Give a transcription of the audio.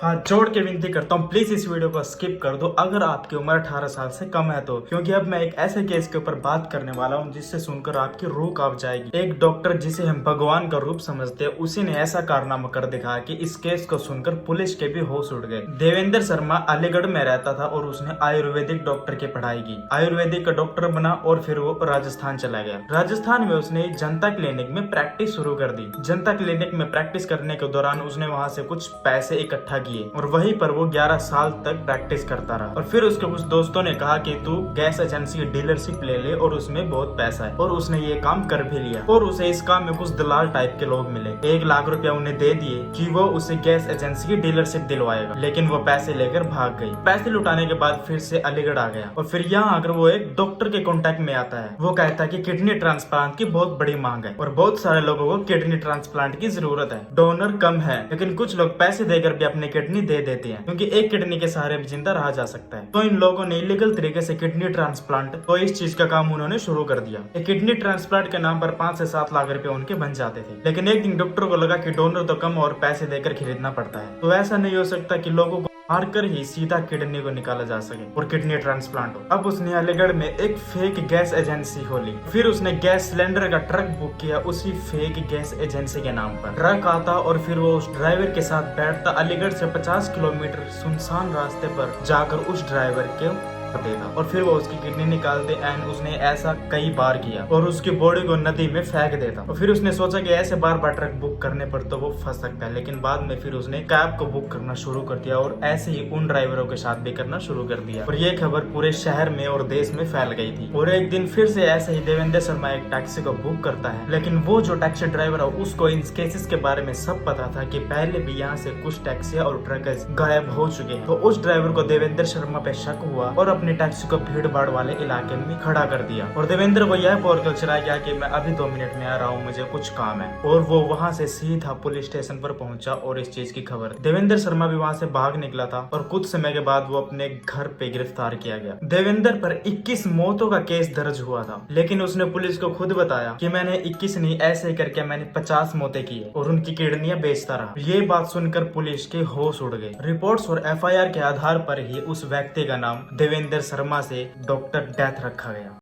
हाथ जोड़ के विनती करता हूँ, प्लीज इस वीडियो को स्किप कर दो अगर आपकी उम्र 18 साल से कम है तो, क्योंकि अब मैं एक ऐसे केस के ऊपर बात करने वाला हूँ जिससे सुनकर आपकी रूह कांप जाएगी। एक डॉक्टर जिसे हम भगवान का रूप समझते हैं, उसी ने ऐसा कारनामा कर दिखाया कि इस केस को सुनकर पुलिस के भी होश उड़ गए। देवेंद्र शर्मा अलीगढ़ में रहता था और उसने आयुर्वेदिक डॉक्टर की पढ़ाई की। आयुर्वेदिक का डॉक्टर बना और फिर वो राजस्थान चला गया। राजस्थान में उसने जनता क्लिनिक में प्रैक्टिस शुरू कर दी। जनता क्लिनिक में प्रैक्टिस करने के दौरान उसने वहां से कुछ पैसे इकट्ठा किए और वहीं पर वो 11 साल तक प्रैक्टिस करता रहा। और फिर उसके कुछ दोस्तों ने कहा कि तू गैस एजेंसी की डीलरशिप ले ले और उसमें बहुत पैसा है, और उसने ये काम कर भी लिया। और उसे इस काम में कुछ दलाल टाइप के लोग मिले, 1 लाख रुपया उन्हें दे दिए कि वो उसे गैस एजेंसी की डीलरशिप दिलवाएगा, लेकिन वो पैसे लेकर भाग गई। पैसे लुटाने के बाद फिर से अलीगढ़ आ गया और फिर यहाँ आकर वो एक डॉक्टर के कॉन्टेक्ट में आता है। वो कहता है कि किडनी ट्रांसप्लांट की बहुत बड़ी मांग है और बहुत सारे लोगों को किडनी ट्रांसप्लांट की जरूरत है। डोनर कम है, लेकिन कुछ लोग पैसे देकर भी अपनी किडनी दे देते हैं, क्योंकि एक किडनी के सहारे भी जिंदा रहा जा सकता है। तो इन लोगों ने इलीगल तरीके से किडनी ट्रांसप्लांट, तो इस चीज का काम उन्होंने शुरू कर दिया। एक किडनी ट्रांसप्लांट के नाम पर 5 से 7 लाख रुपए उनके बन जाते थे। लेकिन एक दिन डॉक्टर को लगा कि डोनर तो कम और पैसे देकर खरीदना पड़ता है, तो ऐसा नहीं हो सकता कि लोगों को मारकर ही सीधा किडनी को निकाला जा सके और किडनी ट्रांसप्लांट हो। अब उसने अलीगढ़ में एक फेक गैस एजेंसी खोली। फिर उसने गैस सिलेंडर का ट्रक बुक किया उसी फेक गैस एजेंसी के नाम पर। ट्रक आता और फिर वो उस ड्राइवर के साथ बैठता, अलीगढ़ से 50 किलोमीटर सुनसान रास्ते पर जाकर उस ड्राइवर के देता और फिर वो उसकी किडनी निकालते। एंड उसने ऐसा कई बार किया और उसकी बॉडी को नदी में फेंक देता। और फिर उसने सोचा कि ऐसे बार बार ट्रक बुक करने पर तो वो फंस सकता है, लेकिन बाद में फिर उसने कैब को बुक करना शुरू कर दिया और ऐसे ही उन ड्राइवरों के साथ भी करना शुरू कर दिया। और ये खबर पूरे शहर में और देश में फैल गई थी। और एक दिन फिर से ऐसे ही देवेंद्र शर्मा एक टैक्सी को बुक करता है, लेकिन वो जो टैक्सी ड्राइवर है उसको इन केसेस के बारे में सब पता था कि पहले भी यहाँ से कुछ टैक्सी और ट्रक गायब हो चुके हैं। तो उस ड्राइवर को देवेंद्र शर्मा पे शक हुआ और अपनी टैक्सी को भीड़ भाड़ वाले इलाके में खड़ा कर दिया। और देवेंद्र को यह बोलकर चला गया कि मैं अभी 2 मिनट में आ रहा हूँ, मुझे कुछ काम है। और वो वहाँ से सीधा पुलिस स्टेशन पर पहुंचा और इस चीज की खबर। देवेंद्र शर्मा भी वहाँ से भाग निकला था और कुछ समय के बाद वो अपने घर पे गिरफ्तार किया गया। देवेंद्र पर 21 मौतों का केस दर्ज हुआ था, लेकिन उसने पुलिस को खुद बताया कि मैंने 21 नहीं, ऐसे करके मैंने 50 मौतें की है और उनकी किडनियां बेचता रहा। ये बात सुनकर पुलिस के होश उड़ गए। रिपोर्ट्स और FIR के आधार पर ही उस व्यक्ति का नाम देवेंद्र शर्मा से डॉक्टर डेथ रखा गया।